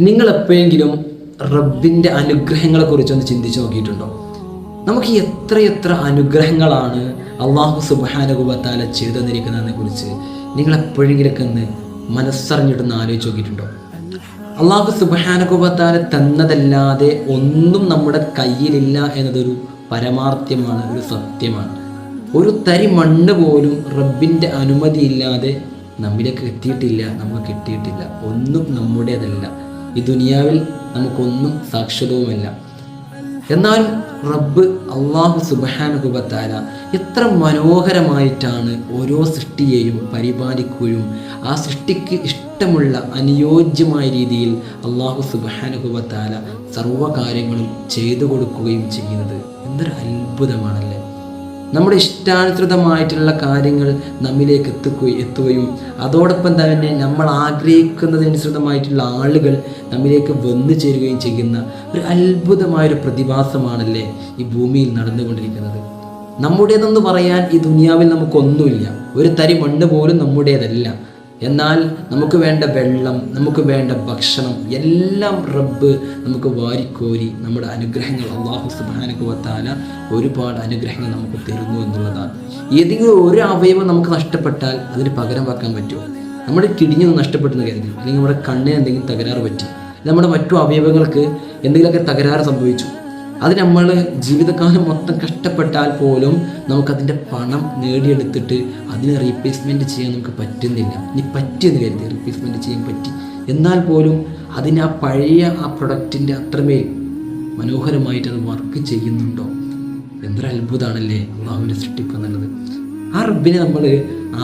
നിങ്ങൾ എപ്പോഴെങ്കിലും റബ്ബിൻ്റെ അനുഗ്രഹങ്ങളെക്കുറിച്ചൊന്ന് ചിന്തിച്ച് നോക്കിയിട്ടുണ്ടോ? നമുക്ക് എത്രയെത്ര അനുഗ്രഹങ്ങളാണ് അള്ളാഹു സുബ്ഹാനഹു വ തആല ചെയ്തു തന്നിരിക്കുന്നതിനെ കുറിച്ച് നിങ്ങൾ എപ്പോഴെങ്കിലൊക്കെ ഒന്ന് മനസ്സറിഞ്ഞിട്ടൊന്ന് ആലോചിച്ച് നോക്കിയിട്ടുണ്ടോ? അള്ളാഹു സുബ്ഹാനഹു വ തആല തന്നതല്ലാതെ ഒന്നും നമ്മുടെ കയ്യിലില്ല എന്നതൊരു പരമാർത്ഥ്യമാണ്, ഒരു സത്യമാണ്. ഒരു തരി മണ്ണ് പോലും റബ്ബിൻ്റെ അനുമതിയില്ലാതെ നമ്മിലേക്ക് എത്തിയിട്ടില്ല, നമുക്ക് കിട്ടിയിട്ടില്ല. ഒന്നും നമ്മുടേതല്ല. ഈ ദുനിയാവിൽ നമുക്കൊന്നും സാക്ഷരവുമല്ല. എന്നാൽ റബ്ബ് അള്ളാഹു സുബ്ഹാനഹു വ തആല എത്ര മനോഹരമായിട്ടാണ് ഓരോ സൃഷ്ടിയെയും പരിപാലിക്കുകയും ആ സൃഷ്ടിക്ക് ഇഷ്ടമുള്ള അനുയോജ്യമായ രീതിയിൽ അള്ളാഹു സുബ്ഹാനഹു വ തആല സർവ്വകാര്യങ്ങളും ചെയ്തു കൊടുക്കുകയും ചെയ്യുന്നത് എന്തൊരു അത്ഭുതമാണല്ലേ. നമ്മുടെ ഇഷ്ടാനുസൃതമായിട്ടുള്ള കാര്യങ്ങൾ നമ്മിലേക്ക് എത്തുകയും അതോടൊപ്പം തന്നെ നമ്മൾ ആഗ്രഹിക്കുന്നതനുസൃതമായിട്ടുള്ള ആളുകൾ നമ്മിലേക്ക് വന്നു ചേരുകയും ചെയ്യുന്ന ഒരു അത്ഭുതമായൊരു പ്രതിഭാസമാണല്ലേ ഈ ഭൂമിയിൽ നടന്നുകൊണ്ടിരിക്കുന്നത്. നമ്മുടേതെന്ന് പറയാൻ ഈ ദുനിയാവിൽ നമുക്കൊന്നുമില്ല. ഒരു തരി മണ്ണ് പോലും നമ്മുടേതല്ല. എന്നാൽ നമുക്ക് വേണ്ട വെള്ളം, നമുക്ക് വേണ്ട ഭക്ഷണം എല്ലാം റബ്ബ് നമുക്ക് വാരിക്കോരി നമ്മുടെ അനുഗ്രഹങ്ങൾ അല്ലാഹു സുബ്ഹാനഹു വ തആല ഒരുപാട് അനുഗ്രഹങ്ങൾ നമുക്ക് തരുന്നു എന്നുള്ളതാണ്. ഏതെങ്കിലും ഒരു അവയവം നമുക്ക് നഷ്ടപ്പെട്ടാൽ അതിന് പകരം വെക്കാൻ പറ്റുമോ? നമ്മുടെ കിഡ്നി നഷ്ടപ്പെട്ടെന്ന് കരുതി, അല്ലെങ്കിൽ നമ്മുടെ കണ്ണിന് എന്തെങ്കിലും തകരാറ് പറ്റി, നമ്മുടെ മറ്റു അവയവങ്ങൾക്ക് എന്തെങ്കിലുമൊക്കെ തകരാറ് സംഭവിച്ചു, അത് നമ്മൾ ജീവിതകാലം മൊത്തം കഷ്ടപ്പെട്ടാൽ പോലും നമുക്കതിൻ്റെ പണം നേടിയെടുത്തിട്ട് അതിന് റീപ്ലേസ്മെൻറ്റ് ചെയ്യാൻ നമുക്ക് പറ്റുന്നില്ല. ഇനി പറ്റിയെന്ന് കരുതി റീപ്ലേസ്മെൻറ്റ് ചെയ്യാൻ പറ്റി, എന്നാൽ പോലും അതിന് ആ പഴയ ആ പ്രൊഡക്റ്റിൻ്റെ അത്രമേൽ മനോഹരമായിട്ട് അത് വർക്ക് ചെയ്യുന്നുണ്ടോ? എന്തൊരു അത്ഭുതമാണല്ലേ അള്ളാഹുവിൻ്റെ സൃഷ്ടിപ്പ് എന്നുള്ളത്. ആ റബ്ബിനെ നമ്മൾ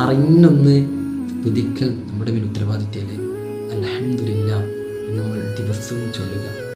അറിഞ്ഞൊന്ന് സ്തുതിക്കൽ നമ്മുടെ മേൽ ഉത്തരവാദിത്തമല്ലേ. അൽഹംദുലില്ലാഹ് നമ്മൾ ദിവസവും ചൊല്ലുക.